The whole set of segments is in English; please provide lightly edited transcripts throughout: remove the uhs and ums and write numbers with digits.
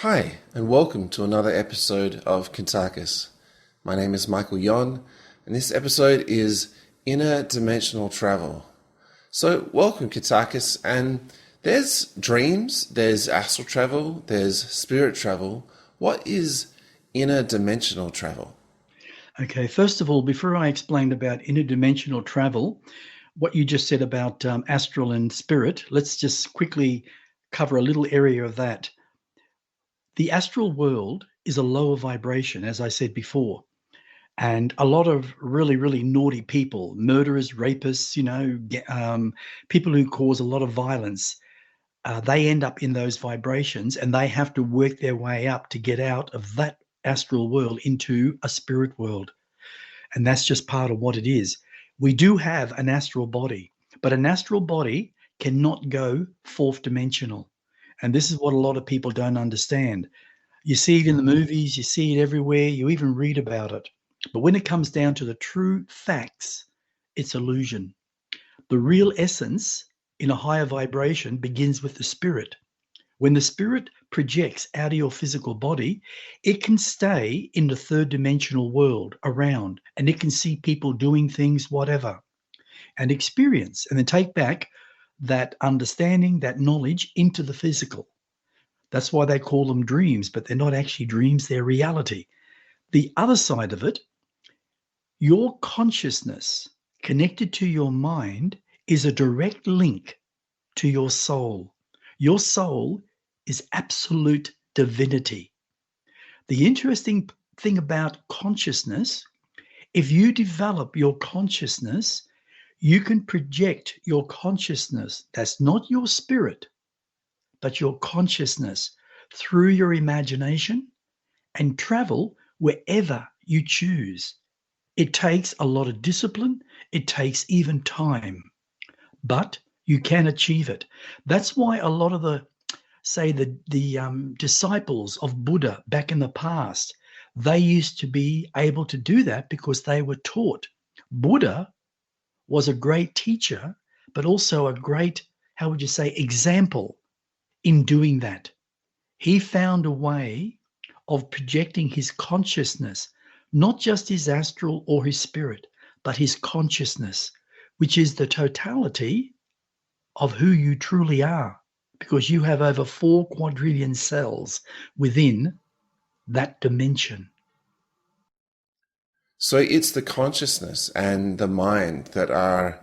Hi, and welcome to another episode of Kuntarkis. My name is Michael Yon, and this episode is Inner Dimensional Travel. So, welcome, Kuntarkis, and there's dreams, there's astral travel, there's spirit travel. What is inner dimensional travel? Okay, first of all, before I explain about interdimensional travel, what you just said about astral and spirit, let's just quickly cover a little area of that. The astral world is a lower vibration, as I said before, and a lot of really, really naughty people, murderers, rapists, people who cause a lot of violence, they end up in those vibrations and they have to work their way up to get out of that astral world into a spirit world. And that's just part of what it is. We do have an astral body, but an astral body cannot go fourth dimensional. And this is what a lot of people don't understand. You see it in the movies, you see it everywhere, you even read about it. But when it comes down to the true facts, it's illusion. The real essence in a higher vibration begins with the spirit. When the spirit projects out of your physical body, it can stay in the third dimensional world around and it can see people doing things, whatever, and experience and then take back that understanding, that knowledge into the physical. That's why they call them dreams, but they're not actually dreams, they're reality. The other side of it, your consciousness connected to your mind is a direct link to your soul. Your soul is absolute divinity. The interesting thing about consciousness, if you develop your consciousness, you can project your consciousness, that's not your spirit, but your consciousness through your imagination and travel wherever you choose. It takes a lot of discipline, it takes even time, but you can achieve it. That's why a lot of the disciples of Buddha back in the past, they used to be able to do that because they were taught. Buddha was a great teacher, but also a great, how would you say, example in doing that. He found a way of projecting his consciousness, not just his astral or his spirit, but his consciousness, which is the totality of who you truly are, because you have over 4 quadrillion cells within that dimension. So, it's the consciousness and the mind that are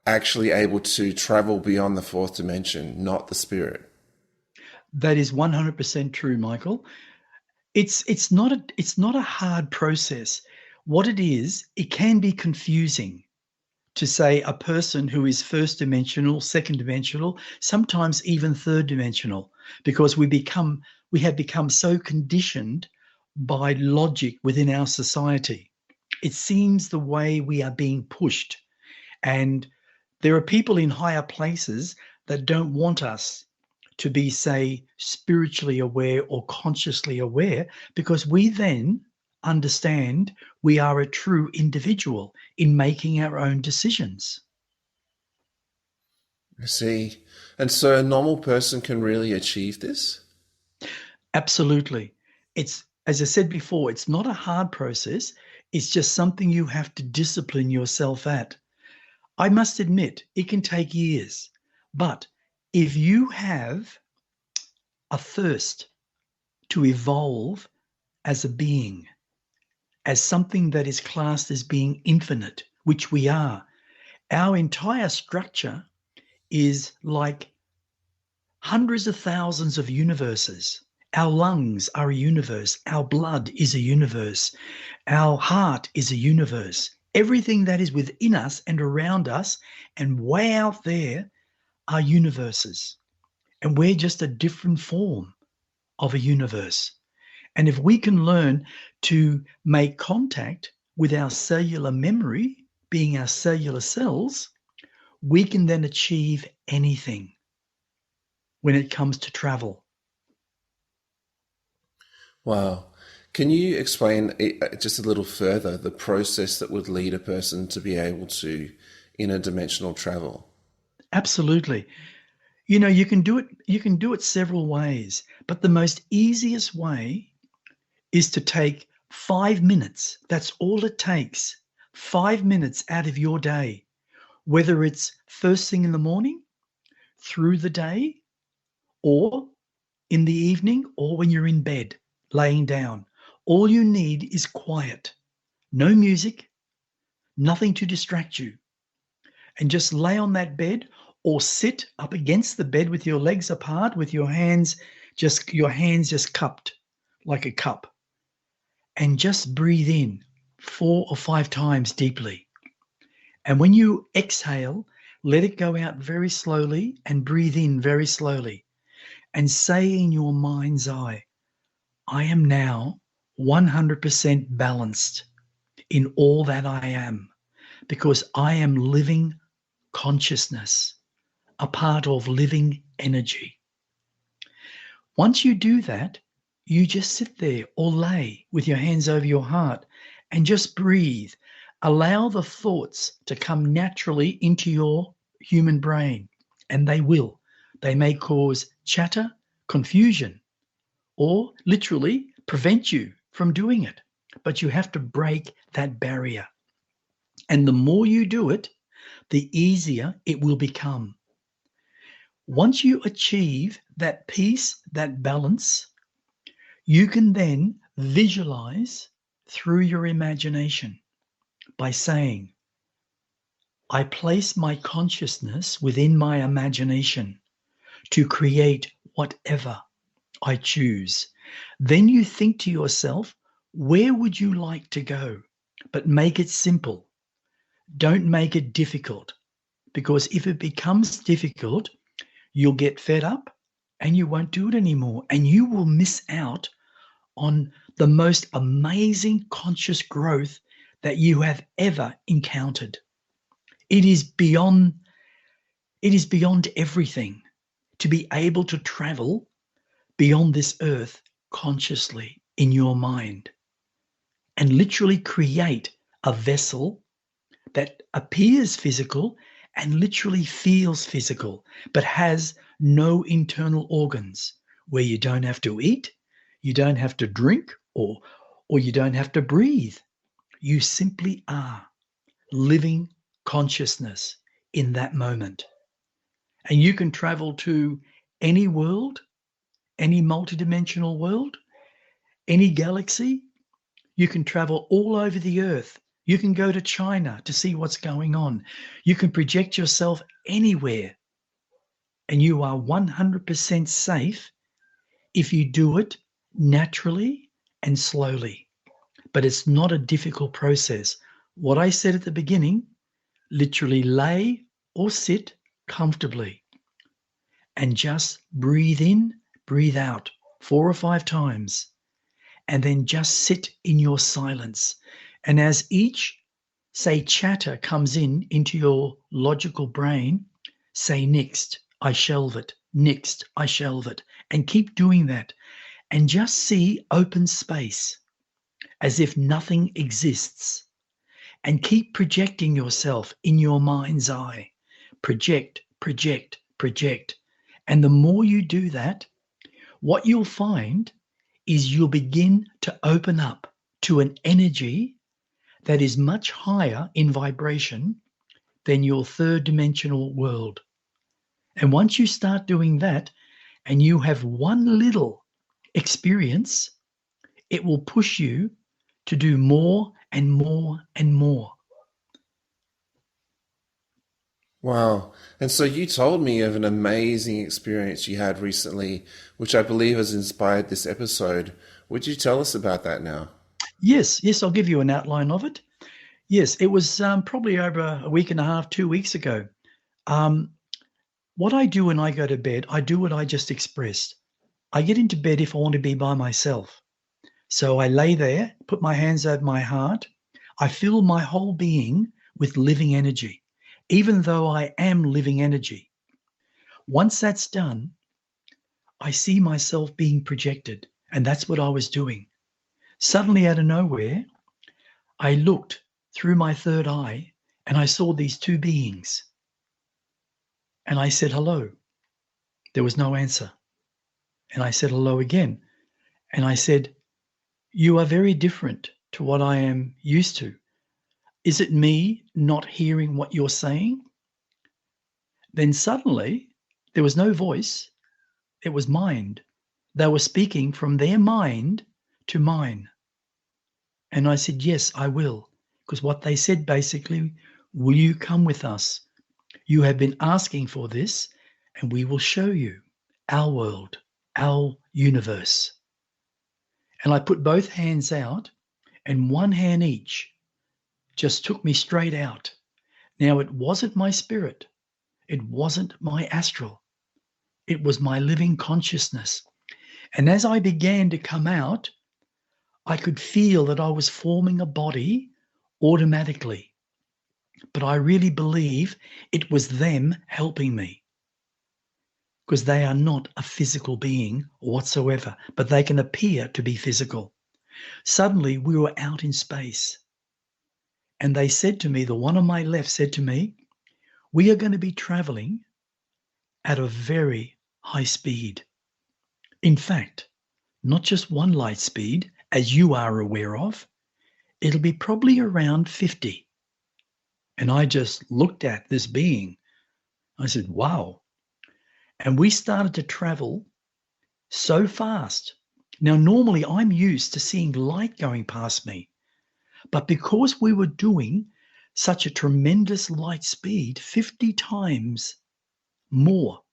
actually able to travel beyond the fourth dimension, not the spirit. That is 100% true, Michael. It's not a hard process. What it is, it can be confusing to say a person who is first dimensional, second dimensional, sometimes even third dimensional, because we have become so conditioned by logic within our society. It seems the way we are being pushed. And there are people in higher places that don't want us to be, say, spiritually aware or consciously aware, because we then understand we are a true individual in making our own decisions. I see. And so a normal person can really achieve this? Absolutely. It's, as I said before, it's not a hard process. It's just something you have to discipline yourself at. I must admit, it can take years. But if you have a thirst to evolve as a being, as something that is classed as being infinite, which we are, our entire structure is like hundreds of thousands of universes. Our lungs are a universe. Our blood is a universe. Our heart is a universe. Everything that is within us and around us and way out there are universes. And we're just a different form of a universe. And if we can learn to make contact with our cellular memory, being our cellular cells, we can then achieve anything when it comes to travel. Wow. Can you explain just a little further the process that would lead a person to be able to interdimensional travel? Absolutely. You can do it several ways, but the most easiest way is to take 5 minutes. That's all it takes. 5 minutes out of your day, whether it's first thing in the morning, through the day, or in the evening, or when you're in bed, laying down. All you need is quiet. No music, nothing to distract you. And just lay on that bed or sit up against the bed with your legs apart, with your hands just cupped like a cup. And just breathe in 4 or 5 times deeply. And when you exhale, let it go out very slowly and breathe in very slowly. And say in your mind's eye, I am now 100% balanced in all that I am, because I am living consciousness, a part of living energy. Once you do that, you just sit there or lay with your hands over your heart and just breathe. Allow the thoughts to come naturally into your human brain, and they will. They may cause chatter, confusion, or literally prevent you from doing it. But you have to break that barrier. And the more you do it, the easier it will become. Once you achieve that peace, that balance, you can then visualize through your imagination by saying, I place my consciousness within my imagination to create whatever I choose. Then you think to yourself, where would you like to go? But make it simple. Don't make it difficult, because if it becomes difficult, you'll get fed up and you won't do it anymore. And you will miss out on the most amazing conscious growth that you have ever encountered. It is beyond everything to be able to travel beyond this earth consciously in your mind and literally create a vessel that appears physical and literally feels physical, but has no internal organs, where you don't have to eat, you don't have to drink, or you don't have to breathe. You simply are living consciousness in that moment. And you can travel to any world, any multidimensional world, any galaxy. You can travel all over the earth. You can go to China to see what's going on. You can project yourself anywhere. And you are 100% safe if you do it naturally and slowly. But it's not a difficult process. What I said at the beginning, literally lay or sit comfortably and just breathe in, breathe out 4 or 5 times. And then just sit in your silence. And as each, say, chatter comes into your logical brain, say, next, I shelve it. Next, I shelve it. And keep doing that. And just see open space as if nothing exists. And keep projecting yourself in your mind's eye. Project, project, project. And the more you do that, what you'll find is you'll begin to open up to an energy that is much higher in vibration than your third dimensional world. And once you start doing that and you have one little experience, it will push you to do more and more and more. Wow. And so you told me of an amazing experience you had recently, which I believe has inspired this episode. Would you tell us about that now? Yes, I'll give you an outline of it. Yes, it was probably over a week and a half, 2 weeks ago. What I do when I go to bed, I do what I just expressed. I get into bed if I want to be by myself. So I lay there, put my hands over my heart. I fill my whole being with living energy, even though I am living energy. Once that's done, I see myself being projected, and that's what I was doing. Suddenly, out of nowhere, I looked through my third eye and I saw these two beings. And I said, hello. There was no answer. And I said hello again. And I said, "You are very different to what I am used to. Is it me not hearing what you're saying?" Then suddenly there was no voice. It was mind. They were speaking from their mind to mine. And I said, "Yes, I will." Because what they said basically, "Will you come with us? You have been asking for this, and we will show you our world, our universe." And I put both hands out, and one hand each just took me straight out. Now, it wasn't my spirit. It wasn't my astral. It was my living consciousness. And as I began to come out, I could feel that I was forming a body automatically. But I really believe it was them helping me, because they are not a physical being whatsoever, but they can appear to be physical. Suddenly, we were out in space. And they said to me, the one on my left said to me, "We are going to be traveling at a very high speed. In fact, not just one light speed, as you are aware of, it'll be probably around 50. And I just looked at this being. I said, "Wow." And we started to travel so fast. Now, normally I'm used to seeing light going past me, but because we were doing such a tremendous light speed, 50 times more,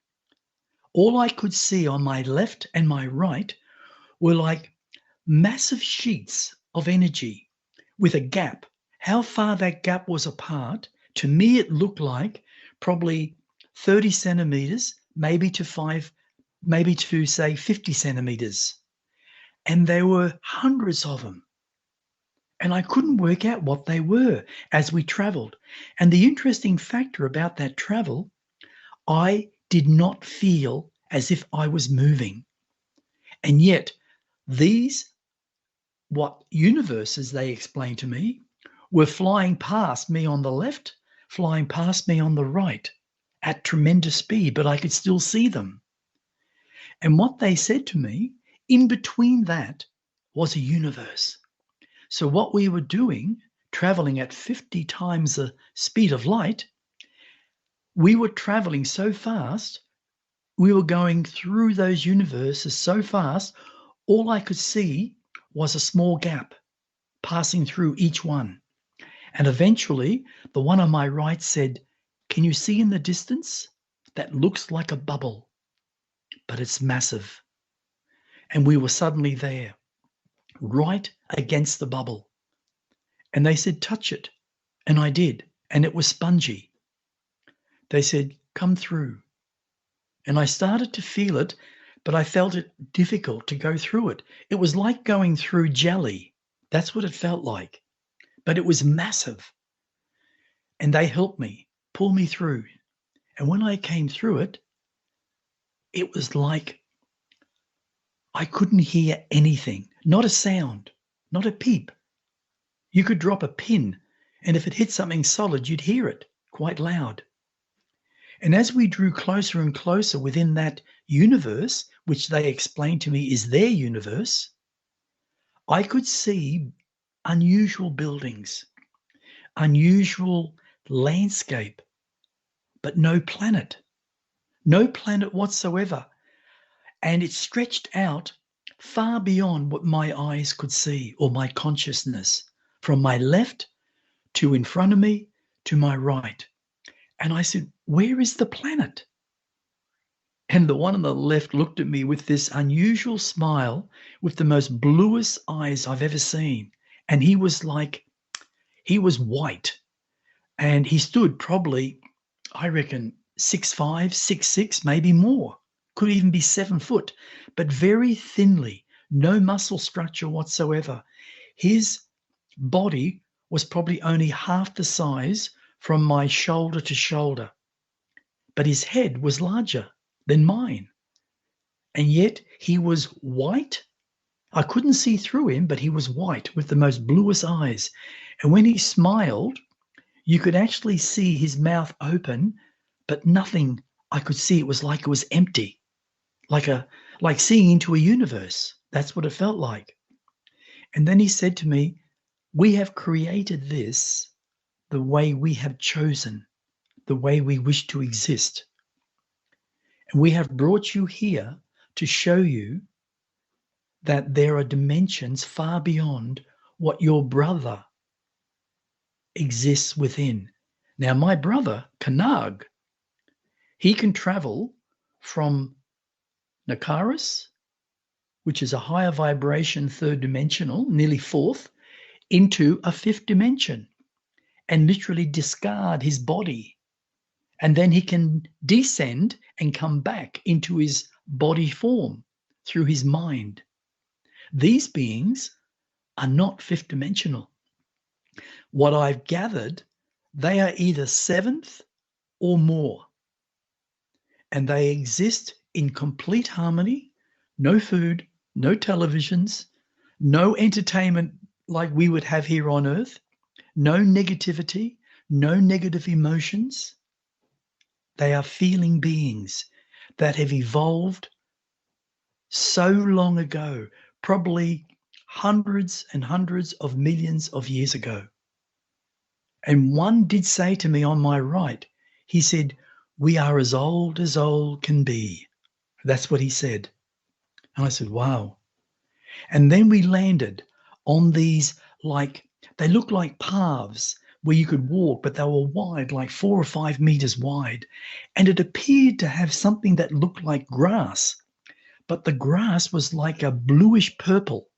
all I could see on my left and my right were like massive sheets of energy with a gap. How far that gap was apart, to me, it looked like probably 30 centimeters, maybe to say 50 centimeters. And there were hundreds of them. And I couldn't work out what they were as we traveled. And the interesting factor about that travel, I did not feel as if I was moving. And yet, these, what universes they explained to me, were flying past me on the left, flying past me on the right at tremendous speed, but I could still see them. And what they said to me, in between that, was a universe. So what we were doing, traveling at 50 times the speed of light, we were traveling so fast, we were going through those universes so fast, all I could see was a small gap passing through each one. And eventually, the one on my right said, "Can you see in the distance? That looks like a bubble, but it's massive." And we were suddenly there, right against the bubble. And they said, "Touch it." And I did. And it was spongy. They said, "Come through." And I started to feel it, but I felt it difficult to go through it. It was like going through jelly. That's what it felt like. But it was massive. And they helped me, pull me through. And when I came through it, it was like I couldn't hear anything, not a sound, not a peep. You could drop a pin, and if it hit something solid, you'd hear it quite loud. And as we drew closer and closer within that universe, which they explained to me is their universe, I could see unusual buildings, unusual landscape, but no planet whatsoever. And it stretched out far beyond what my eyes could see or my consciousness, from my left to in front of me to my right. And I said, "Where is the planet?" And the one on the left looked at me with this unusual smile, with the most bluest eyes I've ever seen. And he was white. And he stood probably, I reckon, 6'5", 6'6", maybe more. Could even be 7 foot, but very thinly, no muscle structure whatsoever. His body was probably only half the size from my shoulder to shoulder, but his head was larger than mine. And yet he was white. I couldn't see through him, but he was white with the most bluest eyes. And when he smiled, you could actually see his mouth open, but nothing I could see. It was like it was empty. like seeing into a universe. That's what it felt like. And then he said to me, we have created this the way we have chosen, the way we wish to exist. And we have brought you here to show you that there are dimensions far beyond what your brother exists within. Now, my brother, Kanag, he can travel from Nakaris, which is a higher vibration third dimensional, nearly fourth, into a fifth dimension and literally discard his body. And then he can descend and come back into his body form through his mind. These beings are not fifth dimensional. What I've gathered, they are either seventh or more. And they exist in complete harmony, no food, no televisions, no entertainment like we would have here on Earth, no negativity, no negative emotions. They are feeling beings that have evolved so long ago, probably hundreds and hundreds of millions of years ago. And one did say to me on my right, he said, we are as old can be. That's what he said. And I said, wow. And then we landed on these, they look like paths where you could walk, but they were wide, like 4 or 5 meters wide. And it appeared to have something that looked like grass, but the grass was like a bluish purple,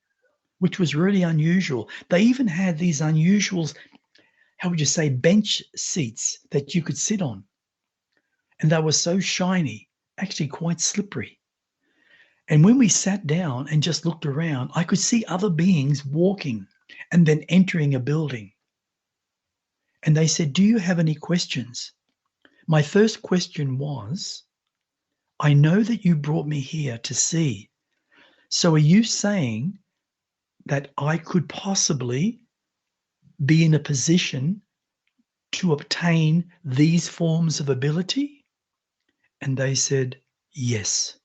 which was really unusual. They even had these unusual, how would you say, bench seats that you could sit on. And they were so shiny, actually quite slippery. And when we sat down and just looked around, I could see other beings walking and then entering a building. And they said, do you have any questions? My first question was, I know that you brought me here to see. So are you saying that I could possibly be in a position to obtain these forms of ability? And they said, yes.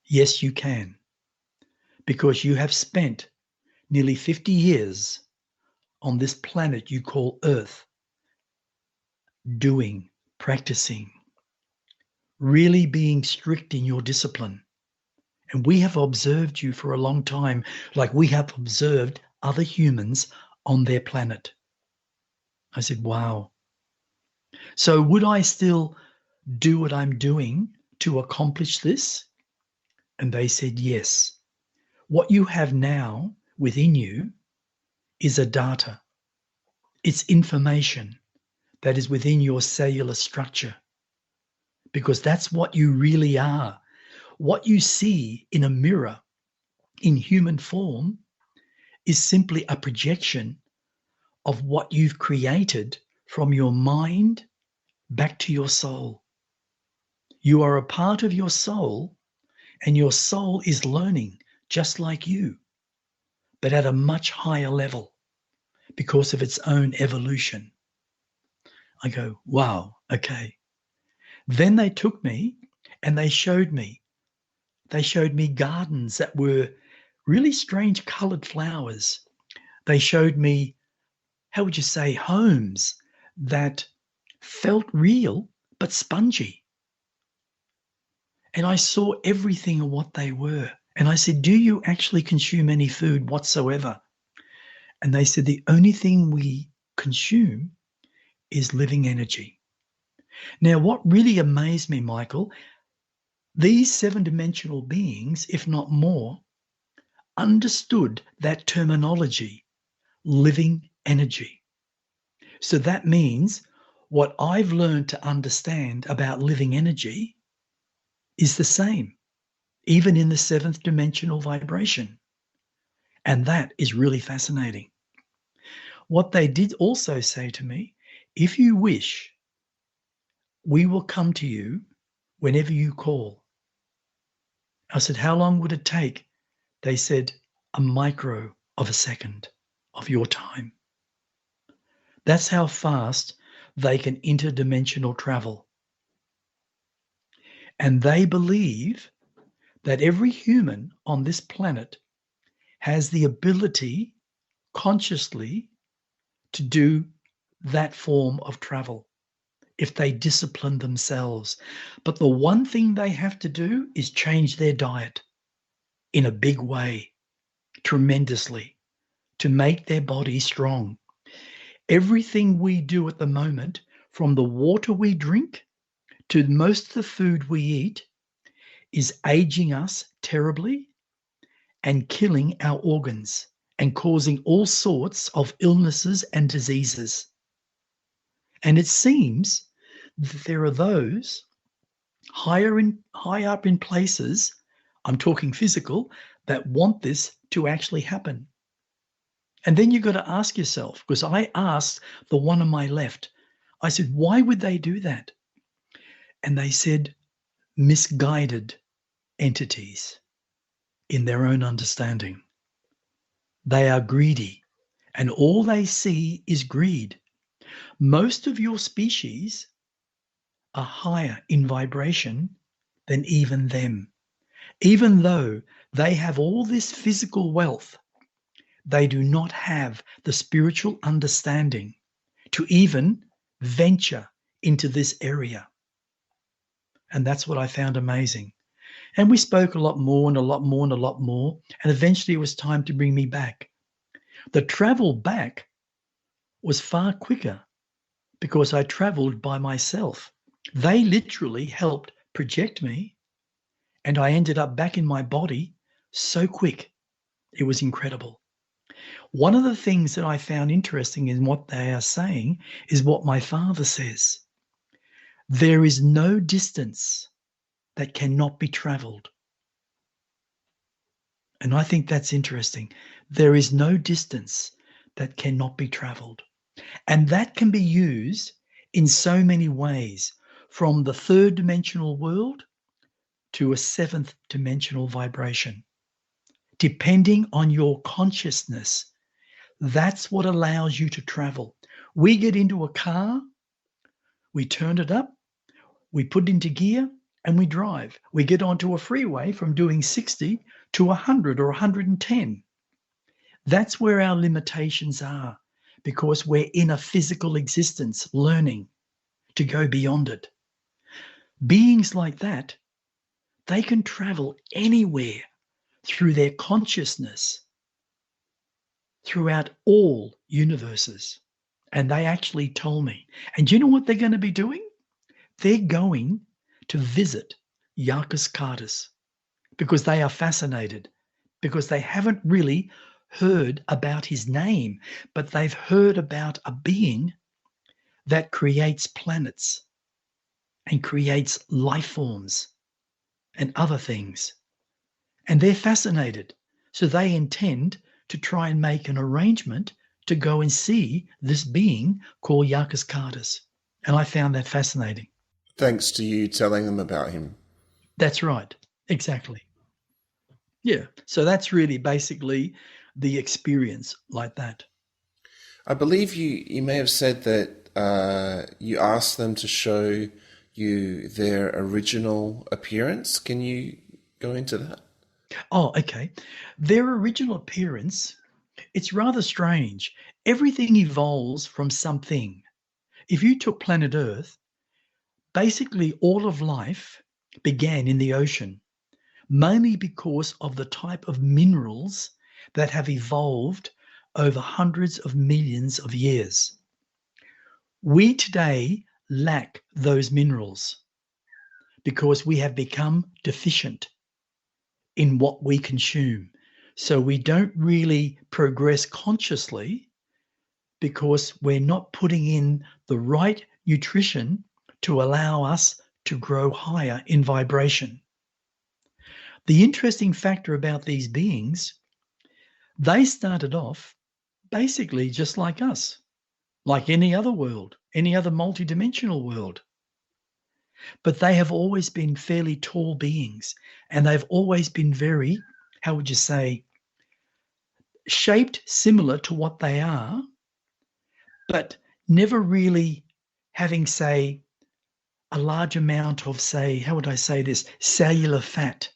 Yes, you can. Because you have spent nearly 50 years on this planet you call Earth, doing, practicing, really being strict in your discipline. And we have observed you for a long time, like we have observed other humans on their planet. I said, wow. So would I still do what I'm doing to accomplish this? And they said, yes. What you have now within you is a data. It's information that is within your cellular structure, because that's what you really are. What you see in a mirror in human form is simply a projection of what you've created from your mind back to your soul. You are a part of your soul, and your soul is learning just like you, but at a much higher level because of its own evolution. I go, wow, okay. Then they took me and they showed me gardens that were really strange colored flowers. They showed me, how would you say, homes that felt real but spongy. And I saw everything of what they were. And I said, do you actually consume any food whatsoever? And they said, the only thing we consume is living energy. Now, what really amazed me, Michael, these 7-dimensional beings, if not more, understood that terminology, living energy. So that means what I've learned to understand about living energy is the same, even in the 7th dimensional vibration. And that is really fascinating. What they did also say to me, if you wish, we will come to you whenever you call. I said, how long would it take? They said, a micro of a second of your time. That's how fast they can interdimensional travel. And they believe that every human on this planet has the ability consciously to do that form of travel if they discipline themselves. But the one thing they have to do is change their diet in a big way, tremendously, to make their body strong. Everything we do at the moment, from the water we drink to most of the food we eat, is aging us terribly and killing our organs and causing all sorts of illnesses and diseases. And it seems that there are those high up in places, I'm talking physical, that want this to actually happen. And then you've got to ask yourself, because I asked the one on my left, I said, why would they do that? And they said, misguided entities in their own understanding. They are greedy, and all they see is greed. Most of your species are higher in vibration than even them. Even though they have all this physical wealth, they do not have the spiritual understanding to even venture into this area. And that's what I found amazing. And we spoke a lot more and a lot more and a lot more. And eventually it was time to bring me back. The travel back was far quicker because I traveled by myself. They literally helped project me, and I ended up back in my body so quick. It was incredible. One of the things that I found interesting in what they are saying is what my father says. There is no distance that cannot be traveled. And I think that's interesting. There is no distance that cannot be traveled. And that can be used in so many ways, from the third dimensional world to a seventh dimensional vibration. Depending on your consciousness, that's what allows you to travel. We get into a car, we turn it up, we put it into gear, and we drive. We get onto a freeway from doing 60 to 100 or 110. That's where our limitations are, because we're in a physical existence learning to go beyond it. Beings like that, they can travel anywhere through their consciousness throughout all universes. And they actually told me. And do you know what they're going to be doing? They're going to visit Yakis because they are fascinated, because they haven't really heard about his name, but they've heard about a being that creates planets and creates life forms and other things. And they're fascinated. So they intend to try and make an arrangement to go and see this being called Yakis. And I found that fascinating. Thanks to you telling them about him. That's right. Exactly. Yeah. So that's really basically the experience like that. I believe you may have said that you asked them to show you their original appearance. Can you go into that? Oh, okay. Their original appearance, it's rather strange. Everything evolves from something. If you took planet Earth, basically all of life began in the ocean, mainly because of the type of minerals that have evolved over hundreds of millions of years. We today lack those minerals because we have become deficient in what we consume. So we don't really progress consciously because we're not putting in the right nutrition to allow us to grow higher in vibration. The interesting factor about these beings, they started off basically just like us, like any other world, any other multidimensional world. But they have always been fairly tall beings, and they've always been very, how would you say, shaped similar to what they are, but never really having, say, a large amount of, say, how would I say this, cellular fat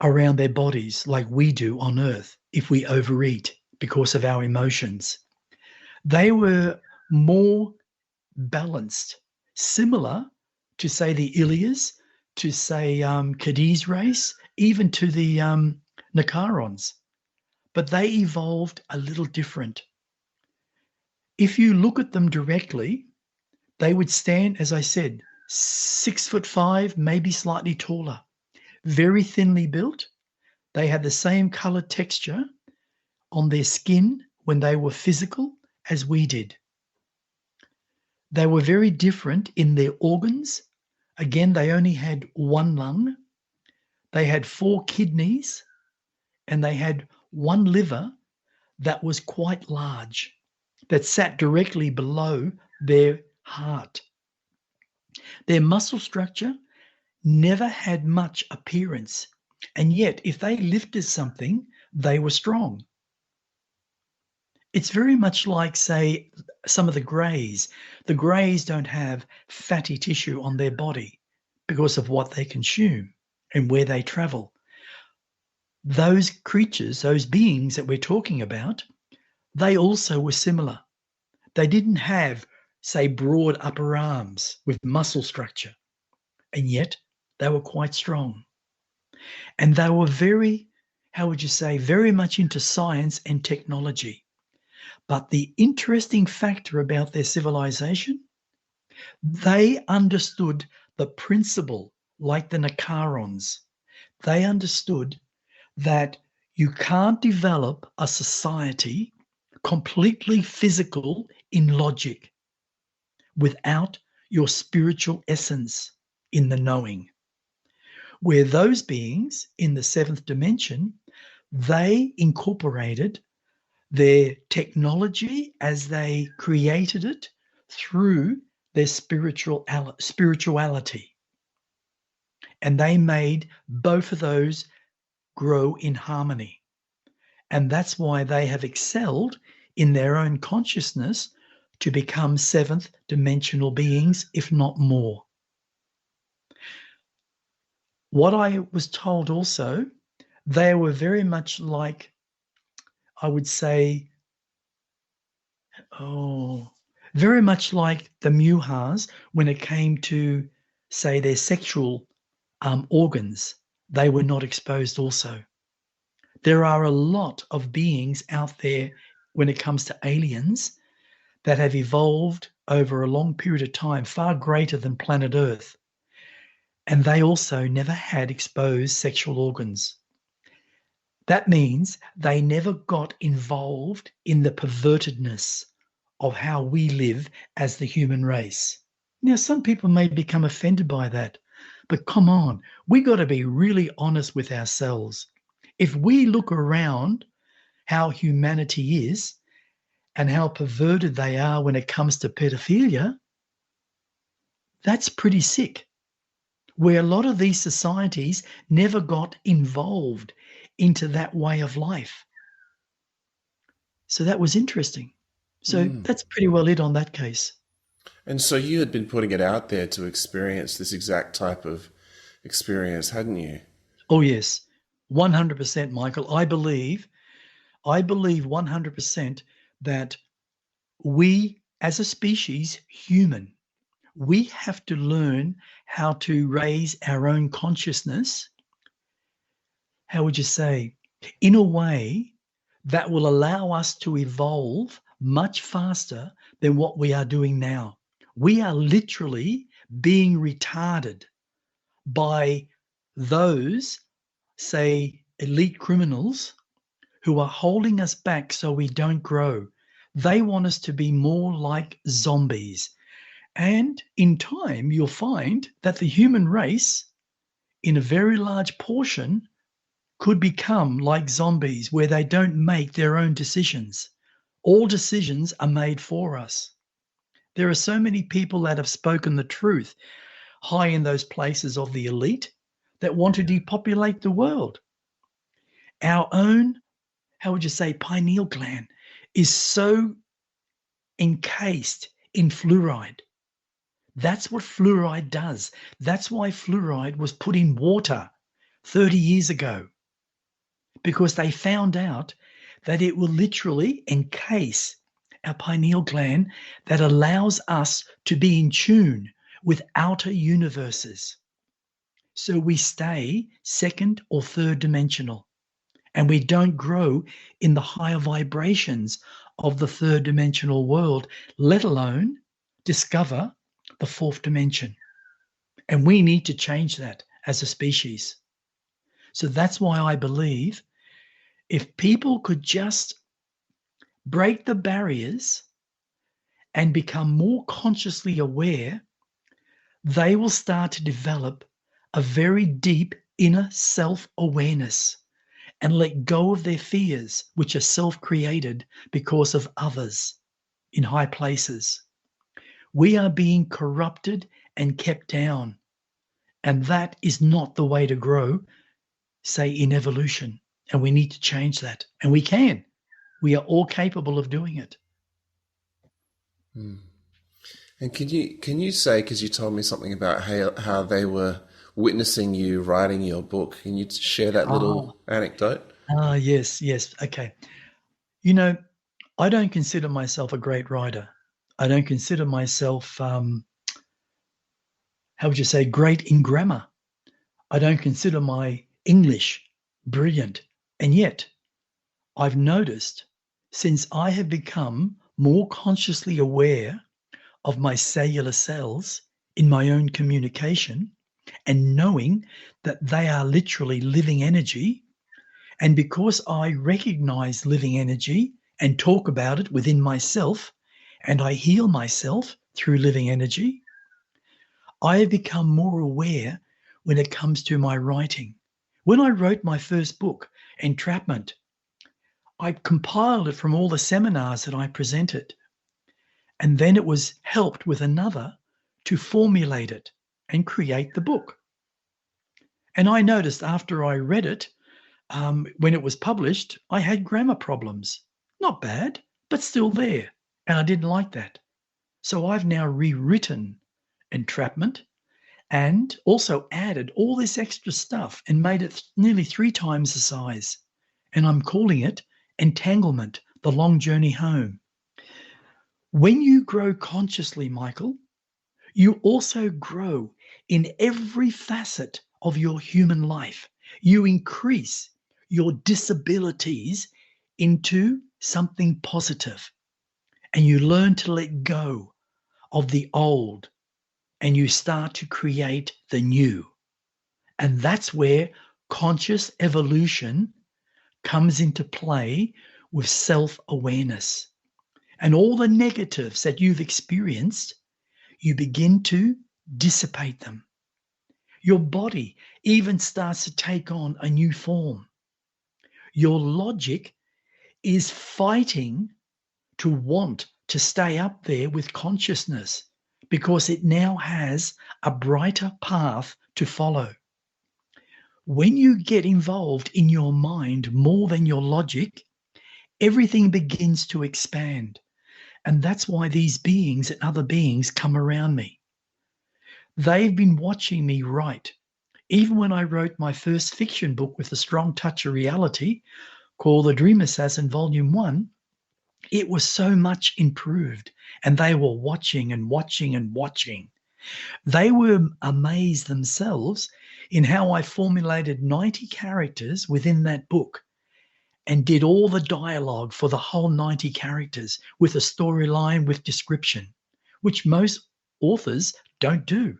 around their bodies like we do on Earth if we overeat because of our emotions. They were more balanced, similar to, say, the Ilias, to, say, Cadiz race, even to the Nicarons. But they evolved a little different. If you look at them directly, they would stand, as I said, 6'5", maybe slightly taller, very thinly built. They had the same color texture on their skin when they were physical as we did. They were very different in their organs. Again, they only had one lung. They had 4 kidneys, and they had one liver that was quite large, that sat directly below their heart. Their muscle structure never had much appearance, and yet if they lifted something, they were strong. It's very much like, say, some of the greys. The greys don't have fatty tissue on their body because of what they consume and where they travel. Those creatures, those beings that we're talking about, they also were similar. They didn't have, say, broad upper arms with muscle structure, and yet they were quite strong. And they were very, how would you say, very much into science and technology. But the interesting factor about their civilization, they understood the principle, like the Nicarons. They understood that you can't develop a society completely physical in logic without your spiritual essence in the knowing. Where those beings in the 7th dimension, they incorporated their technology as they created it through their spirituality. And they made both of those grow in harmony. And that's why they have excelled in their own consciousness to become 7th dimensional beings, if not more. What I was told also, they were very much like, I would say, very much like the Muhas when it came to, say, their sexual organs. They were not exposed also. There are a lot of beings out there when it comes to aliens that have evolved over a long period of time, far greater than planet Earth. And they also never had exposed sexual organs. That means they never got involved in the pervertedness of how we live as the human race. Now, some people may become offended by that, but come on, we got to be really honest with ourselves. If we look around how humanity is and how perverted they are when it comes to pedophilia, that's pretty sick. Where a lot of these societies never got involved into that way of life. So that was interesting. So that's pretty well it on that case. And so you had been putting it out there to experience this exact type of experience, hadn't you? Oh, yes, 100%, Michael. I believe 100% that we, as a species, human, we have to learn how to raise our own consciousness. How would you say? In a way that will allow us to evolve much faster than what we are doing now. We are literally being retarded by those, say, elite criminals who are holding us back so we don't grow. They want us to be more like zombies. And in time, you'll find that the human race, in a very large portion, could become like zombies where they don't make their own decisions. All decisions are made for us. There are so many people that have spoken the truth high in those places of the elite that want to depopulate the world. Our own, how would you say, pineal gland is so encased in fluoride That's what fluoride does. That's why fluoride was put in water 30 years ago, because they found out that it will literally encase our pineal gland, that allows us to be in tune with outer universes. So we stay second or third dimensional, and we don't grow in the higher vibrations of the third dimensional world, let alone discover the fourth dimension. And we need to change that as a species. So that's why I believe if people could just break the barriers and become more consciously aware, they will start to develop a very deep inner self-awareness and let go of their fears, which are self-created because of others in high places. We are being corrupted and kept down, and that is not the way to grow, say, in evolution. And we need to change that, and we can. We are all capable of doing it. Hmm. And can you say, because you told me something about how they were witnessing you writing your book, can you share that little anecdote? Yes. Okay. You know, I don't consider myself a great writer. I don't consider myself, how would you say, great in grammar. I don't consider my English brilliant. And yet, I've noticed since I have become more consciously aware of my cellular cells in my own communication and knowing that they are literally living energy, and because I recognize living energy and talk about it within myself, and I heal myself through living energy, I have become more aware when it comes to my writing. When I wrote my first book, Entrapment, I compiled it from all the seminars that I presented. And then it was helped with another to formulate it and create the book. And I noticed after I read it, when it was published, I had grammar problems. Not bad, but still there. And I didn't like that. So I've now rewritten Entrapment and also added all this extra stuff and made it nearly 3 times the size. And I'm calling it Entanglement, The Long Journey Home. When you grow consciously, Michael, you also grow in every facet of your human life. You increase your disabilities into something positive, and you learn to let go of the old, and you start to create the new. And that's where conscious evolution comes into play with self-awareness. And all the negatives that you've experienced, you begin to dissipate them. Your body even starts to take on a new form. Your logic is fighting to want to stay up there with consciousness because it now has a brighter path to follow. When you get involved in your mind more than your logic, everything begins to expand. And that's why these beings and other beings come around me. They've been watching me write. Even when I wrote my first fiction book with a strong touch of reality called The Dream Assassin Volume 1, it was so much improved. And they were watching and watching and watching. They were amazed themselves in how I formulated 90 characters within that book and did all the dialogue for the whole 90 characters with a storyline with description, which most authors don't do.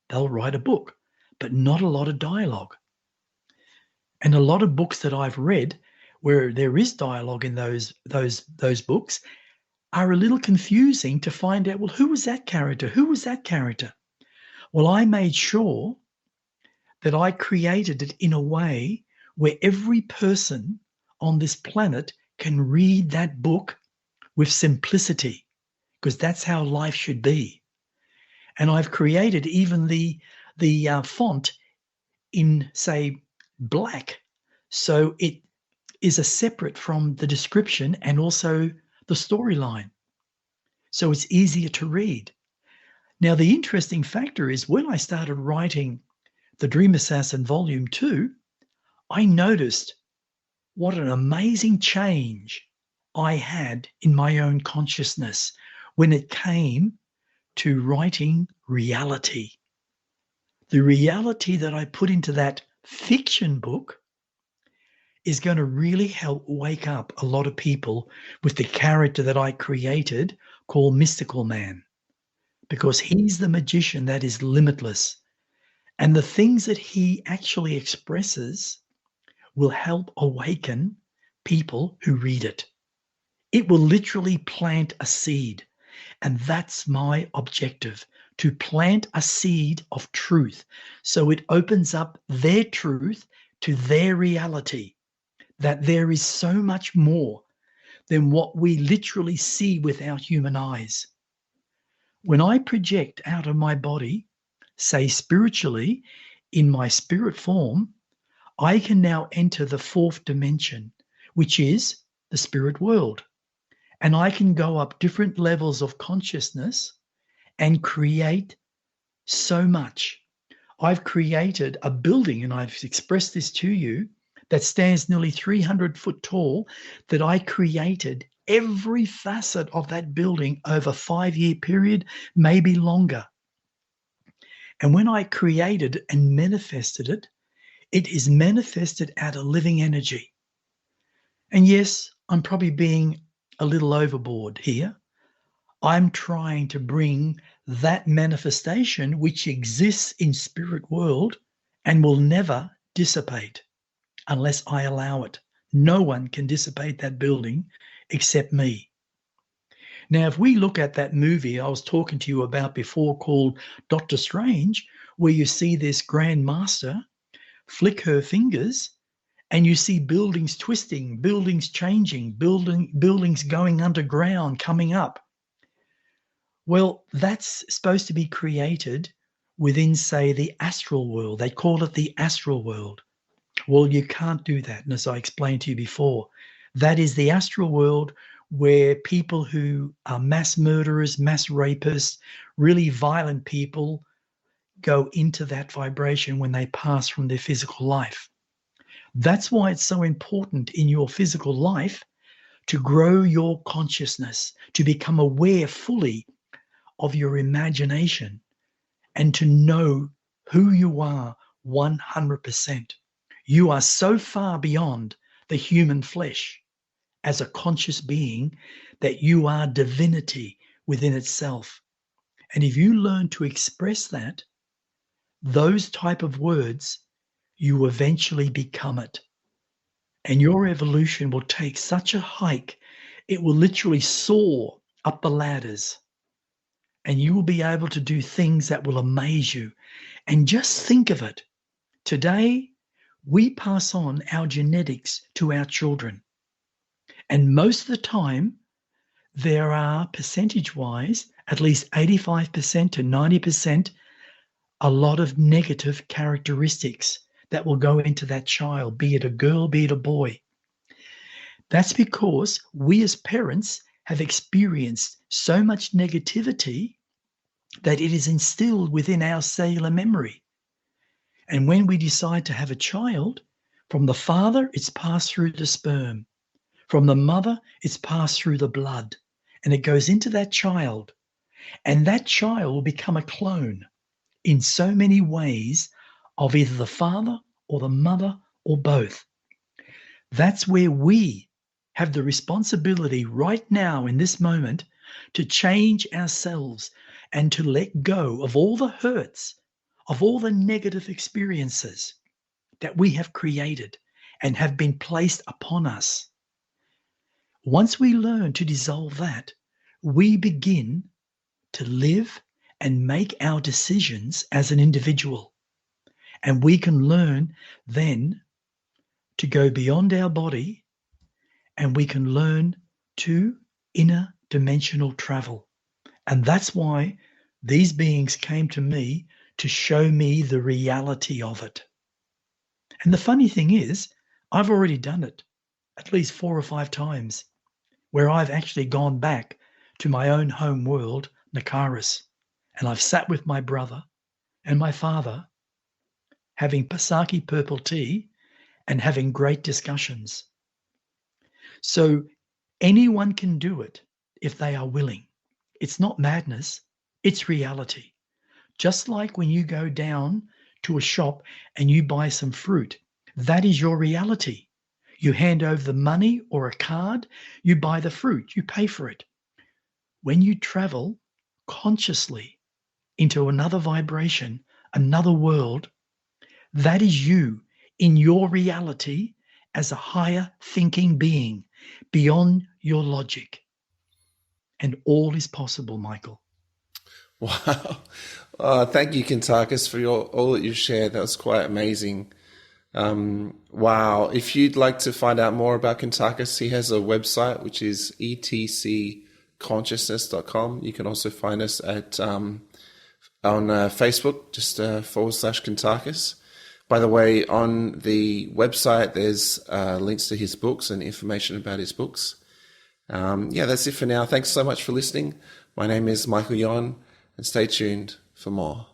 They'll write a book, but not a lot of dialogue. And a lot of books that I've read where there is dialogue in those books are a little confusing to find out, well, who was that character? Who was that character? Well, I made sure that I created it in a way where every person on this planet can read that book with simplicity, because that's how life should be. And I've created even the font in, say, black, so it is a separate from the description and also the storyline, so it's easier to read. Now, the interesting factor is when I started writing The Dream Assassin Volume 2, I noticed what an amazing change I had in my own consciousness when it came to writing reality. The reality that I put into that fiction book is going to really help wake up a lot of people with the character that I created called Mystical Man, because he's the magician that is limitless. And the things that he actually expresses will help awaken people who read it. It will literally plant a seed. And that's my objective, to plant a seed of truth. So it opens up their truth to their reality, that there is so much more than what we literally see with our human eyes. When I project out of my body, say spiritually, in my spirit form, I can now enter the fourth dimension, which is the spirit world. And I can go up different levels of consciousness and create so much. I've created a building, and I've expressed this to you, that stands nearly 300 foot tall, that I created every facet of that building over a 5-year period, maybe longer. And when I created and manifested it, it is manifested out of living energy. And yes, I'm probably being a little overboard here. I'm trying to bring that manifestation which exists in spirit world and will never dissipate unless I allow it. No one can dissipate that building except me. Now, if we look at that movie I was talking to you about before called Doctor Strange, where you see this Grand Master flick her fingers and you see buildings twisting, buildings changing, buildings going underground, coming up. Well, that's supposed to be created within, say, the astral world. They call it the astral world. Well, you can't do that. And as I explained to you before, that is the astral world where people who are mass murderers, mass rapists, really violent people go into that vibration when they pass from their physical life. That's why it's so important in your physical life to grow your consciousness, to become aware fully of your imagination, and to know who you are 100%. You are so far beyond the human flesh as a conscious being that you are divinity within itself. And if you learn to express that, those type of words, you eventually become it. And your evolution will take such a hike, it will literally soar up the ladders. And you will be able to do things that will amaze you. And just think of it. Today, we pass on our genetics to our children. And most of the time, there are percentage-wise, at least 85% to 90%, a lot of negative characteristics that will go into that child, be it a girl, be it a boy. That's because we as parents have experienced so much negativity that it is instilled within our cellular memory. And when we decide to have a child, from the father, it's passed through the sperm. From the mother, it's passed through the blood. And it goes into that child. And that child will become a clone in so many ways of either the father or the mother or both. That's where we have the responsibility right now in this moment to change ourselves and to let go of all the hurts, of all the negative experiences that we have created and have been placed upon us. Once we learn to dissolve that, we begin to live and make our decisions as an individual. And we can learn then to go beyond our body, and we can learn to inner dimensional travel. And that's why these beings came to me to show me the reality of it. And the funny thing is, I've already done it at least 4 or 5 times, where I've actually gone back to my own home world, Nakaris, and I've sat with my brother and my father having Pasaki purple tea and having great discussions. So anyone can do it if they are willing. It's not madness, it's reality. Just like when you go down to a shop and you buy some fruit, that is your reality. You hand over the money or a card, you buy the fruit, you pay for it. When you travel consciously into another vibration, another world, that is you in your reality as a higher thinking being beyond your logic. And all is possible, Michael. Wow. Thank you, Kuntarkis, for all that you've shared. That was quite amazing. Wow. If you'd like to find out more about Kuntarkis, he has a website, which is etcconsciousness.com. You can also find us at on Facebook, just /Kuntarkis. By the way, on the website, there's links to his books and information about his books. That's it for now. Thanks so much for listening. My name is Michael Yon, and stay tuned for more.